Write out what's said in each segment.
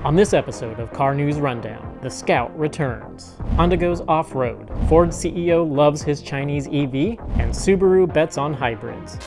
On this episode of Car News Rundown, the Scout returns. Honda goes off-road, Ford CEO loves his Chinese EV, and Subaru bets on hybrids.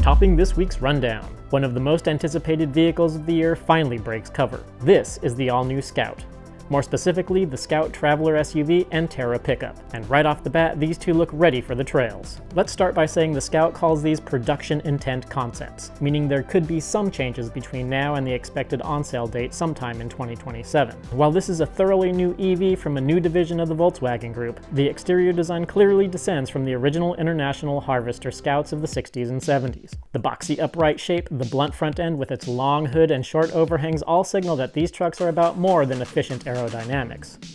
Topping this week's rundown, one of the most anticipated vehicles of the year finally breaks cover. This is the all-new Scout. More specifically, the Scout Traveler SUV and Terra pickup. And right off the bat, these two look ready for the trails. Let's start by saying the Scout calls these production intent concepts, meaning there could be some changes between now and the expected on-sale date sometime in 2027. While this is a thoroughly new EV from a new division of the Volkswagen Group, the exterior design clearly descends from the original International Harvester Scouts of the 60s and 70s. The boxy upright shape, the blunt front end with its long hood and short overhangs all signal that these trucks are about more than efficient aerodynamics.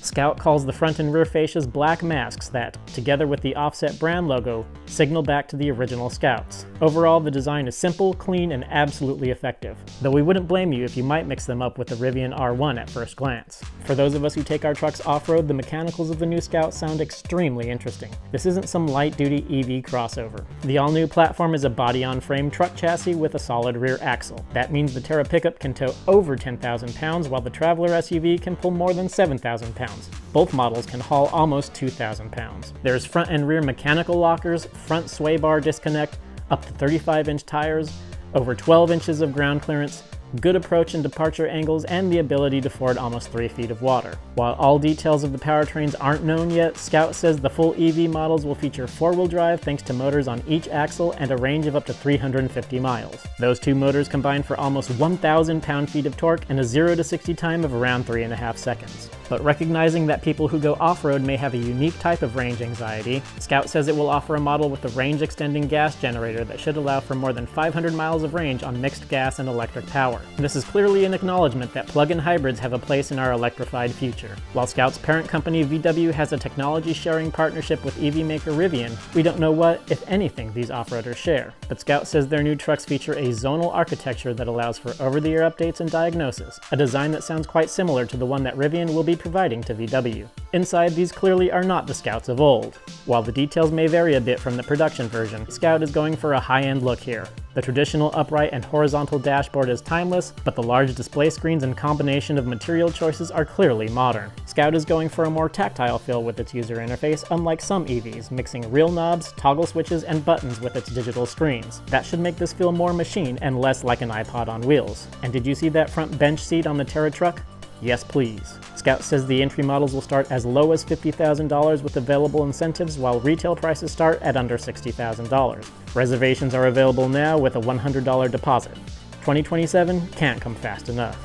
Scout calls the front and rear fascias black masks that, together with the offset brand logo, signal back to the original Scouts. Overall, the design is simple, clean, and absolutely effective, though we wouldn't blame you if you might mix them up with the Rivian R1 at first glance. For those of us who take our trucks off-road, the mechanicals of the new Scout sound extremely interesting. This isn't some light-duty EV crossover. The all-new platform is a body-on-frame truck chassis with a solid rear axle. That means the Terra pickup can tow over 10,000 pounds, while the Traveler SUV can pull more than 7,000 pounds. Both models can haul almost 2,000 pounds. There's front and rear mechanical lockers, front sway bar disconnect, up to 35-inch tires, over 12 inches of ground clearance, good approach and departure angles, and the ability to ford almost 3 feet of water. While all details of the powertrains aren't known yet, Scout says the full EV models will feature 4-wheel drive thanks to motors on each axle and a range of up to 350 miles. Those two motors combine for almost 1,000 pound-feet of torque and a 0 to 60 time of around 3.5 seconds. But recognizing that people who go off-road may have a unique type of range anxiety, Scout says it will offer a model with a range-extending gas generator that should allow for more than 500 miles of range on mixed gas and electric power. This is clearly an acknowledgement that plug-in hybrids have a place in our electrified future. While Scout's parent company VW has a technology-sharing partnership with EV maker Rivian, we don't know what, if anything, these off-roaders share. But Scout says their new trucks feature a zonal architecture that allows for over-the-air updates and diagnosis, a design that sounds quite similar to the one that Rivian will be providing to VW. Inside, these clearly are not the Scouts of old. While the details may vary a bit from the production version, Scout is going for a high-end look here. The traditional upright and horizontal dashboard is timeless, but the large display screens and combination of material choices are clearly modern. Scout is going for a more tactile feel with its user interface, unlike some EVs, mixing real knobs, toggle switches, and buttons with its digital screens. That should make this feel more machine and less like an iPod on wheels. And did you see that front bench seat on the Terra truck? Yes, please. Scout says the entry models will start as low as $50,000 with available incentives, while retail prices start at under $60,000. Reservations are available now with a $100 deposit. 2027 can't come fast enough.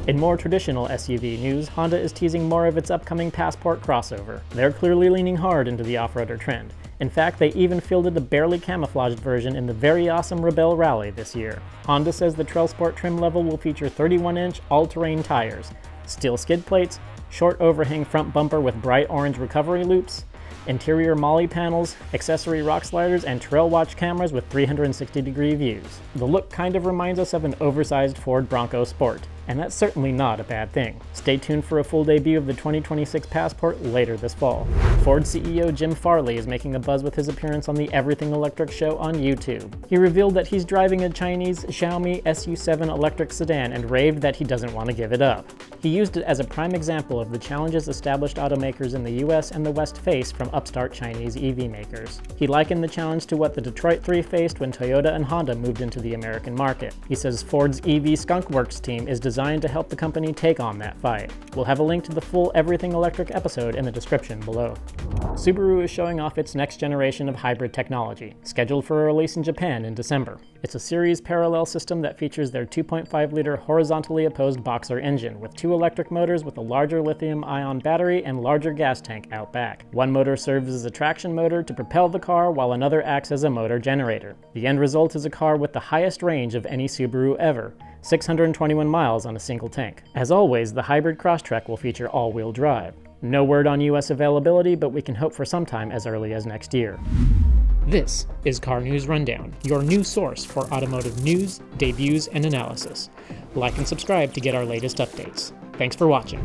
In more traditional SUV news, Honda is teasing more of its upcoming Passport crossover. They're clearly leaning hard into the off-roader trend. In fact, they even fielded a barely camouflaged version in the very awesome Rebelle Rally this year. Honda says the Trail Sport trim level will feature 31-inch all-terrain tires, steel skid plates, short overhang front bumper with bright orange recovery loops, interior Molly panels, accessory rock sliders, and trail watch cameras with 360-degree views. The look kind of reminds us of an oversized Ford Bronco Sport, and that's certainly not a bad thing. Stay tuned for a full debut of the 2026 Passport later this fall. Ford CEO Jim Farley is making a buzz with his appearance on the Everything Electric show on YouTube. He revealed that he's driving a Chinese Xiaomi SU7 electric sedan and raved that he doesn't want to give it up. He used it as a prime example of the challenges established automakers in the US and the West face from upstart Chinese EV makers. He likened the challenge to what the Detroit 3 faced when Toyota and Honda moved into the American market. He says Ford's EV Skunk Works team is designed to help the company take on that fight. We'll have a link to the full Everything Electric episode in the description below. Subaru is showing off its next generation of hybrid technology, scheduled for a release in Japan in December. It's a series parallel system that features their 2.5-liter horizontally opposed Boxer engine with 2 electric motors with a larger lithium-ion battery and larger gas tank out back. One motor serves as a traction motor to propel the car, while another acts as a motor generator. The end result is a car with the highest range of any Subaru ever, 621 miles on a single tank. As always, the hybrid Crosstrek will feature all-wheel drive. No word on US availability, but we can hope for sometime as early as next year. This is Car News Rundown, your new source for automotive news, debuts, and analysis. Like and subscribe to get our latest updates. Thanks for watching.